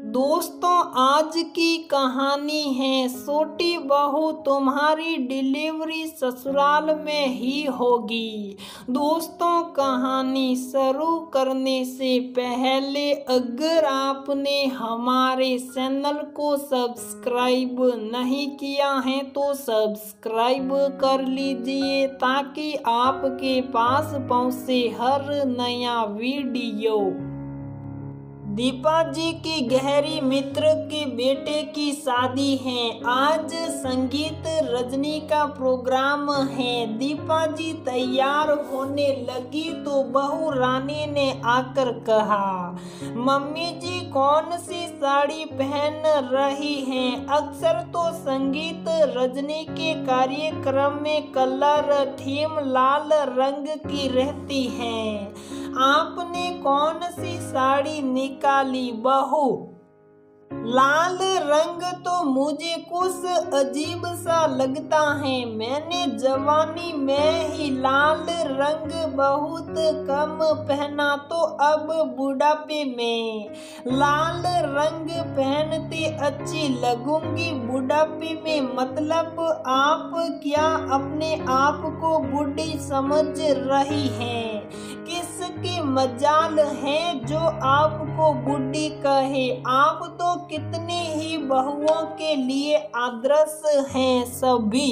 दोस्तों, आज की कहानी है छोटी बहू तुम्हारी डिलीवरी ससुराल में ही होगी। दोस्तों, कहानी शुरू करने से पहले अगर आपने हमारे चैनल को सब्सक्राइब नहीं किया है तो सब्सक्राइब कर लीजिए ताकि आपके पास पहुंचे हर नया वीडियो। दीपा जी की गहरी मित्र के बेटे की शादी है। आज संगीत रजनी का प्रोग्राम है। दीपा जी तैयार होने लगी तो बहू रानी ने आकर कहा, मम्मी जी कौन सी साड़ी पहन रही हैं? अक्सर तो संगीत रजनी के कार्यक्रम में कलर थीम लाल रंग की रहती है। आपने कौन सी साड़ी निकाली बहू? लाल रंग तो मुझे कुछ अजीब सा लगता है। मैंने जवानी में ही लाल रंग बहुत कम पहना तो अब बुढ़ापे में लाल रंग पहनते अच्छी लगूंगी। बुढ़ापे में मतलब आप क्या अपने आप को बूढ़ी समझ रही हैं? किसकी मजाल है जो आपको बूढ़ी कहे? आप तो कितनी ही बहुओं के लिए आदर्श हैं। सभी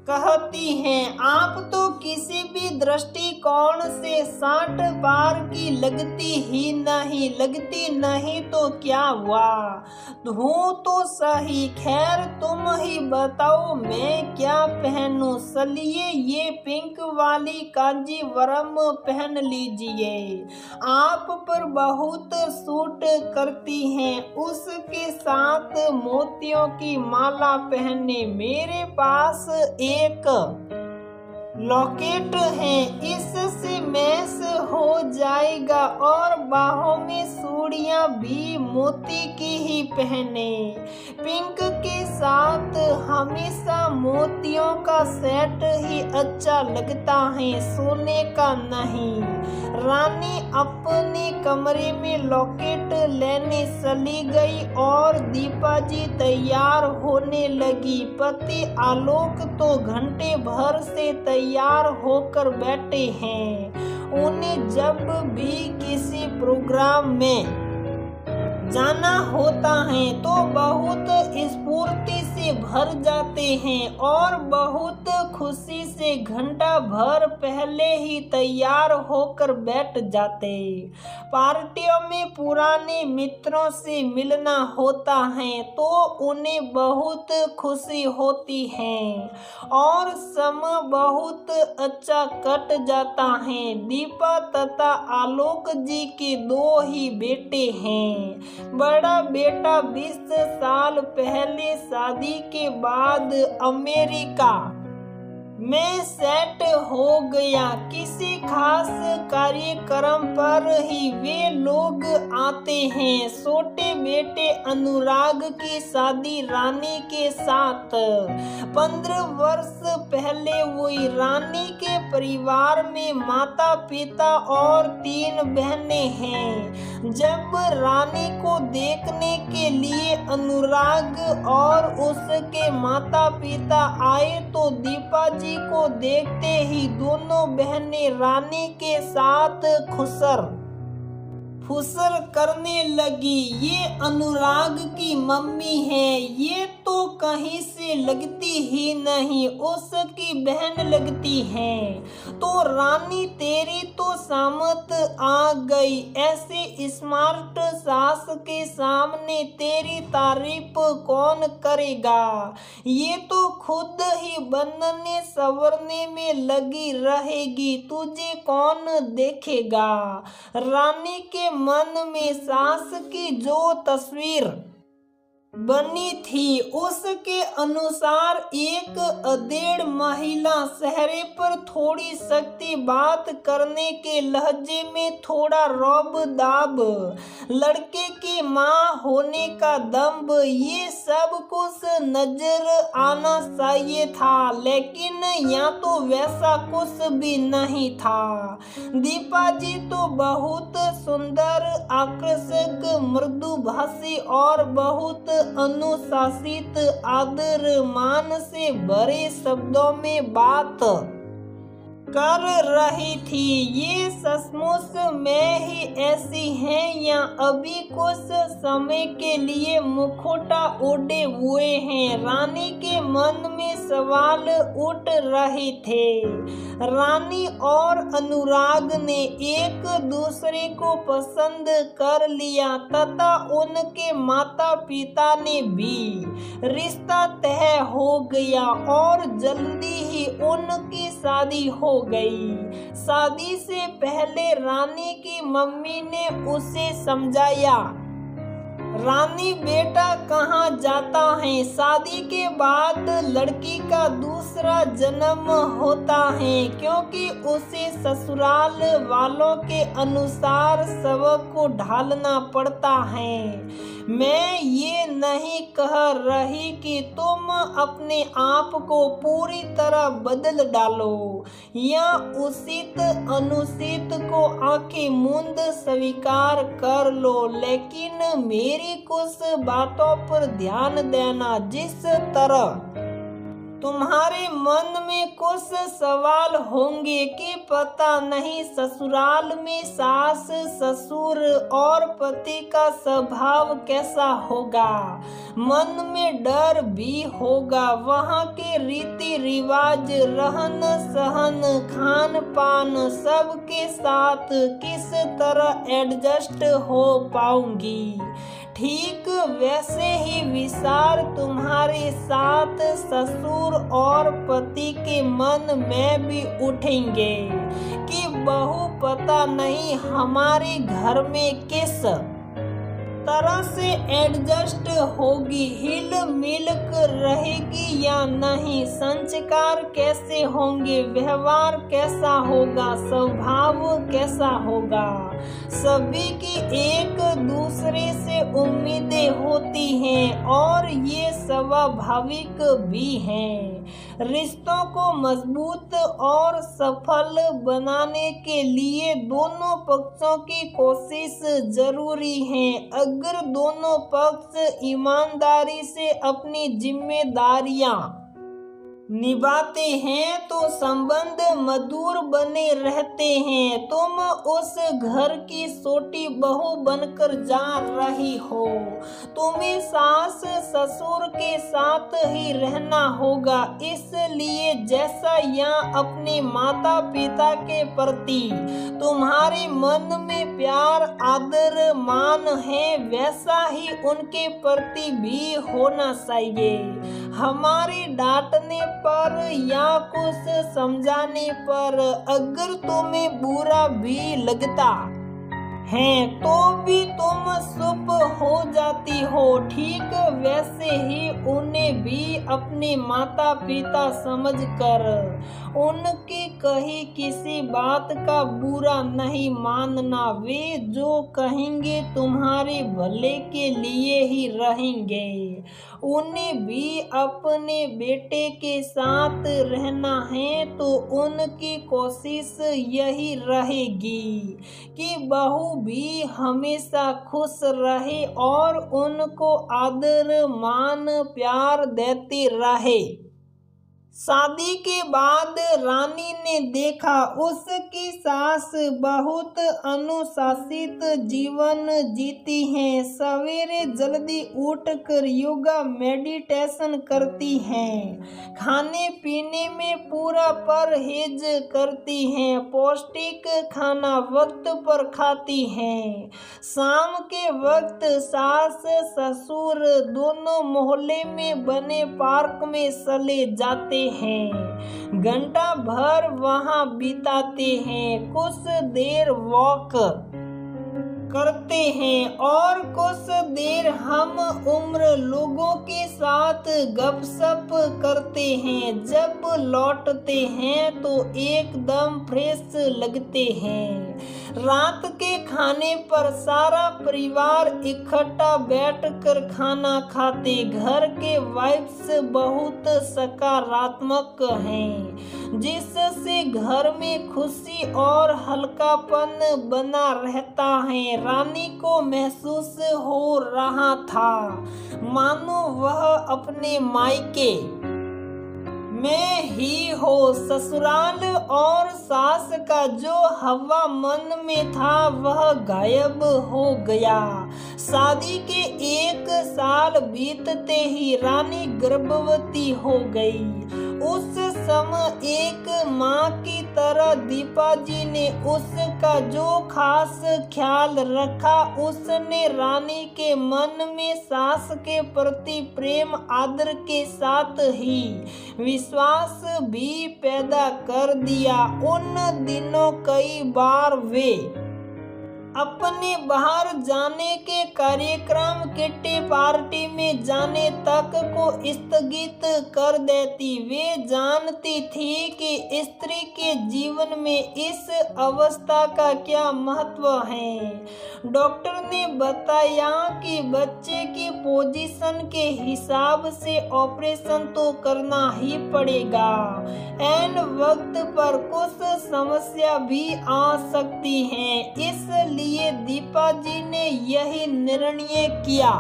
कहती हैं आप तो किसी भी दृष्टिकोण से 60 पार की लगती नहीं तो क्या हुआ? हूँ तो सही। खैर तुम ही बताओ मैं क्या पहनूं? चलिए ये पिंक वाली कांजीवरम पहन लीजिए, आप पर बहुत सूट करती हैं। उसके साथ मोतियों की माला पहने। मेरे पास एक लॉकेट है, इससे मैच हो जाएगा। और बाहों में चूड़ियां भी मोती की ही पहने। पिंक के साथ हमेशा मोतियों का सेट ही अच्छा लगता है, सोने का नहीं। रानी अपने कमरे में लॉकेट लेने चली गई और दीपा जी तैयार होने लगी। पति आलोक तो घंटे भर से तैयार होकर बैठे हैं। उन्हें जब भी किसी प्रोग्राम में जाना होता है तो बहुत स्फूर्ति से भर जाते हैं और बहुत खुशी से घंटा भर पहले ही तैयार होकर बैठ जाते। पार्टियों में पुराने मित्रों से मिलना होता है तो उन्हें बहुत खुशी होती है और समय बहुत अच्छा कट जाता है। दीपा तथा आलोक जी के 2 ही बेटे हैं। बड़ा बेटा 20 साल पहले शादी के बाद अमेरिका में सेट हो गया। किसी खास कार्यक्रम पर ही वे लोग आते हैं। छोटे बेटे अनुराग की शादी रानी के साथ 15 वर्ष पहले हुई। रानी के परिवार में माता पिता और 3 बहनें हैं। जब रानी को देखने के लिए अनुराग और उसके माता पिता आए तो दीपा जी को देखते ही दोनों बहनें रानी के साथ फुसर करने लगी। ये अनुराग की मम्मी है, ये तो कहीं से लगती ही नहीं, उसकी बहन लगती है। तो रानी तेरी तो सामत आ गई। ऐसे स्मार्ट सास के सामने तेरी तारीफ कौन करेगा? ये तो खुद ही बनने संवरने में लगी रहेगी, तुझे कौन देखेगा? रानी के मन में सास की जो तस्वीर बनी थी उसके अनुसार एक अधेड़ महिला, चेहरे पर थोड़ी सख्ती, बात करने के लहजे में थोड़ा रौब दाब, लड़के के माँ होने का दम्भ, ये सब कुछ नजर आना चाहिए था, लेकिन यहाँ तो वैसा कुछ भी नहीं था। दीपा जी तो बहुत सुंदर, आकर्षक, मृदुभाषी और बहुत अनुशासित, आदर मान से भरे शब्दों में बात कर रही थी। ये सचमुच में ही ऐसी हैं या अभी कुछ समय के लिए मुखौटा ओढ़े हुए हैं? रानी के मन में सवाल उठ रहे थे। रानी और अनुराग ने एक दूसरे को पसंद कर लिया तथा उनके माता पिता ने भी। रिश्ता तय हो गया और जल्दी ही उनकी शादी हो गई। शादी से पहले रानी की मम्मी ने उसे समझाया, रानी बेटा कहाँ जाता है? शादी के बाद लड़की का दूसरा जन्म होता है, क्योंकि उसे ससुराल वालों के अनुसार सबको ढालना पड़ता है। मैं ये नहीं कह रही कि तुम अपने आप को पूरी तरह बदल डालो या उचित अनुचित को आंखें मूंद स्वीकार कर लो, लेकिन मेरी कुछ बातों पर ध्यान देना। जिस तरह तुम्हारे मन में कुछ सवाल होंगे कि पता नहीं ससुराल में सास ससुर और पति का स्वभाव कैसा होगा, मन में डर भी होगा, वहाँ के रीति रिवाज, रहन सहन, खान पान, सबके साथ किस तरह एडजस्ट हो पाऊंगी। ठीक वैसे ही विचार तुम्हारे साथ ससुर और पति के मन में भी उठेंगे कि बहू पता नहीं हमारे घर में किस तरह से एडजस्ट होगी, हिल मिल कर रहेगी या नहीं, संस्कार कैसे होंगे, व्यवहार कैसा होगा, स्वभाव कैसा होगा। सभी की एक दूसरे से उम्मीदें होती हैं और ये स्वाभाविक भी हैं। रिश्तों को मजबूत और सफल बनाने के लिए दोनों पक्षों की कोशिश जरूरी है। अगर दोनों पक्ष ईमानदारी से अपनी जिम्मेदारियां निभाते हैं तो संबंध मधुर बने रहते हैं। तुम उस घर की छोटी बहू बनकर जा रही हो, तुम्हें सास ससुर के साथ ही रहना होगा, इसलिए जैसा यहाँ अपने माता पिता के प्रति तुम्हारे मन में प्यार आदर मान है, वैसा ही उनके प्रति भी होना चाहिए। हमारे डांटने पर या कुछ समझाने पर अगर तुम्हें बुरा भी लगता है तो भी तुम चुप हो जाती हो। ठीक वैसे ही उन्हें भी अपने माता पिता समझकर उनकी कही किसी बात का बुरा नहीं मानना। वे जो कहेंगे तुम्हारे भले के लिए ही रहेंगे। उन्हें भी अपने बेटे के साथ रहना है तो उनकी कोशिश यही रहेगी कि बहू भी हमेशा खुश रहे और उनको आदर मान प्यार देती रहे। शादी के बाद रानी ने देखा उसकी सास बहुत अनुशासित जीवन जीती हैं। सवेरे जल्दी उठकर योगा मेडिटेशन करती हैं, खाने पीने में पूरा परहेज करती हैं, पौष्टिक खाना वक्त पर खाती हैं। शाम के वक्त सास ससुर दोनों मोहल्ले में बने पार्क में चले जाते हैं, घंटा भर वहां बिताते हैं, कुछ देर वॉक करते हैं और कुछ देर हम उम्र लोगों के साथ गपशप करते हैं। जब लौटते हैं तो एकदम फ्रेश लगते हैं। रात के खाने पर सारा परिवार इकट्ठा बैठकर खाना खाते। घर के वाइब्स बहुत सकारात्मक हैं, जिससे घर में खुशी और हल्कापन बना रहता है। रानी को महसूस हो रहा था मानो वह अपने मायके में ही हो। ससुराल और सास का जो हवा मन में था वह गायब हो गया। शादी के 1 साल बीतते ही रानी गर्भवती हो गई। उस समय एक माँ की तरह दीपा जी ने उसका जो खास ख्याल रखा, उसने रानी के मन में सास के प्रति प्रेम आदर के साथ ही विश्वास भी पैदा कर दिया। उन दिनों कई बार वे अपने बाहर जाने के कार्यक्रम, किट्टी पार्टी में जाने तक को स्थगित कर देती। वे जानती थी कि स्त्री के जीवन में इस अवस्था का क्या महत्व है। डॉक्टर ने बताया कि बच्चे की पोजीशन के हिसाब से ऑपरेशन तो करना ही पड़ेगा। ऐन वक्त पर कुछ समस्या भी आ सकती है, इसलिए दीपा जी ने यही निर्णय किया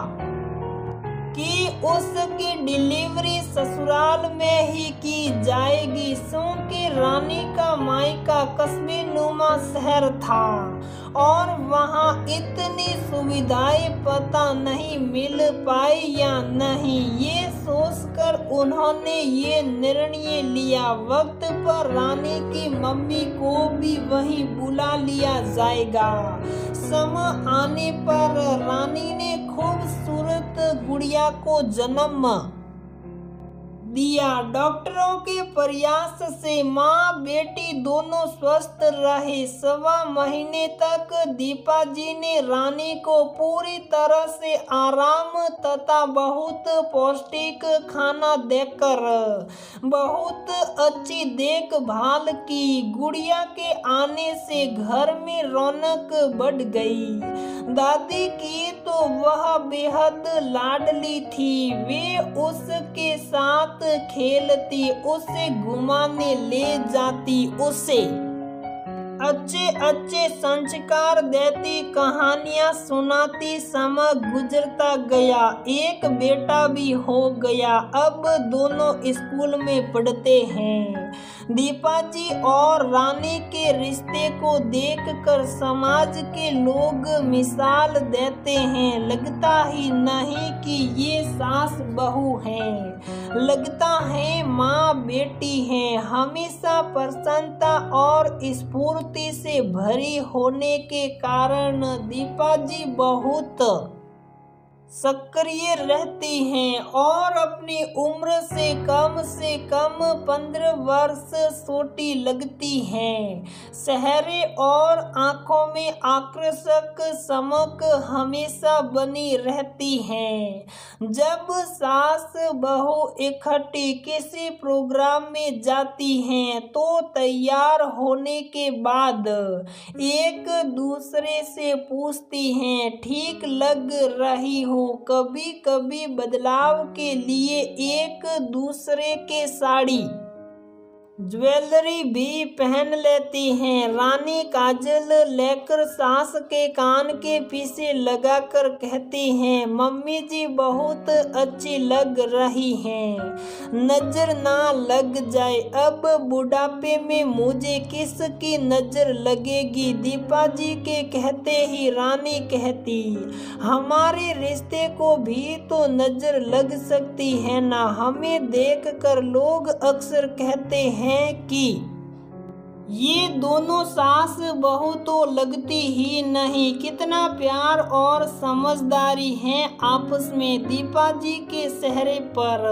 कि उसकी डिलीवरी ससुराल में ही की जाएगी। क्योंकि रानी का मायका कस्बे नुमा शहर था और वहाँ इतनी सुविधाएं पता नहीं मिल पाई या नहीं। ये सोचकर उन्होंने ये निर्णय लिया वक्त पर रानी की मम्मी को भी वहीं बुला लिया जाएगा। समय आने पर रानी ने खूबसूरत गुड़िया को जन्म दिया। डॉक्टरों के प्रयास से माँ बेटी दोनों स्वस्थ रहे। 1.25 महीने तक दीपा जी ने रानी को पूरी तरह से आराम तथा बहुत पौष्टिक खाना देकर बहुत अच्छी देखभाल की। गुड़िया के आने से घर में रौनक बढ़ गई। दादी की तो वह बेहद लाडली थी। वे उसके साथ खेलती, उसे घुमाने ले जाती, उसे अच्छे अच्छे संस्कार देती, कहानियां सुनाती। समय गुजरता गया, एक बेटा भी हो गया। अब दोनों स्कूल में पढ़ते हैं। दीपा जी और रानी के रिश्ते को देखकर समाज के लोग मिसाल देते हैं। लगता ही नहीं कि ये सास बहू हैं, लगता है माँ बेटी हैं। हमेशा प्रसन्नता और स्फूर्ति से भरी होने के कारण दीपा जी बहुत सक्रिय रहती हैं और अपनी उम्र से कम 15 वर्ष छोटी लगती हैं। चेहरे और आंखों में आकर्षक चमक हमेशा बनी रहती हैं। जब सास बहू इकट्ठी किसी प्रोग्राम में जाती हैं तो तैयार होने के बाद एक दूसरे से पूछती हैं, ठीक लग रही हो। कभी कभी बदलाव के लिए एक दूसरे के साड़ी ज्वेलरी भी पहन लेती हैं। रानी काजल लेकर सास के कान के पीछे लगाकर कहती हैं, मम्मी जी बहुत अच्छी लग रही हैं, नजर ना लग जाए। अब बुढ़ापे में मुझे किसकी नजर लगेगी। दीपा जी के कहते ही रानी कहती, हमारे रिश्ते को भी तो नजर लग सकती है ना। हमें देखकर लोग अक्सर कहते हैं कि ये दोनों सास बहू तो लगती ही नहीं, कितना प्यार और समझदारी है आपस में। दीपा जी के चेहरे पर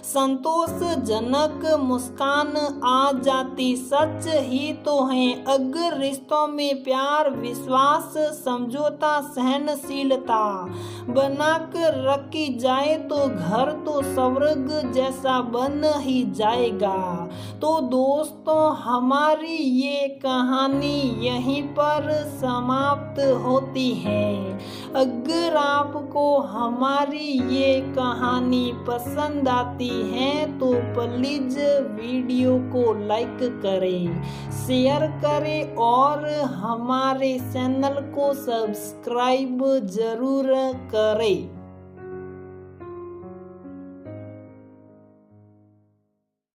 संतोषजनक मुस्कान आ जाती। सच ही तो है, अगर रिश्तों में प्यार, विश्वास, समझौता, सहनशीलता बनाकर रखी जाए तो घर तो स्वर्ग जैसा बन ही जाएगा। तो दोस्तों, हमारी हमारी ये कहानी यहीं पर समाप्त होती है। अगर आपको हमारी ये कहानी पसंद आती है तो प्लीज वीडियो को लाइक करें, शेयर करें और हमारे चैनल को सब्सक्राइब जरूर करें।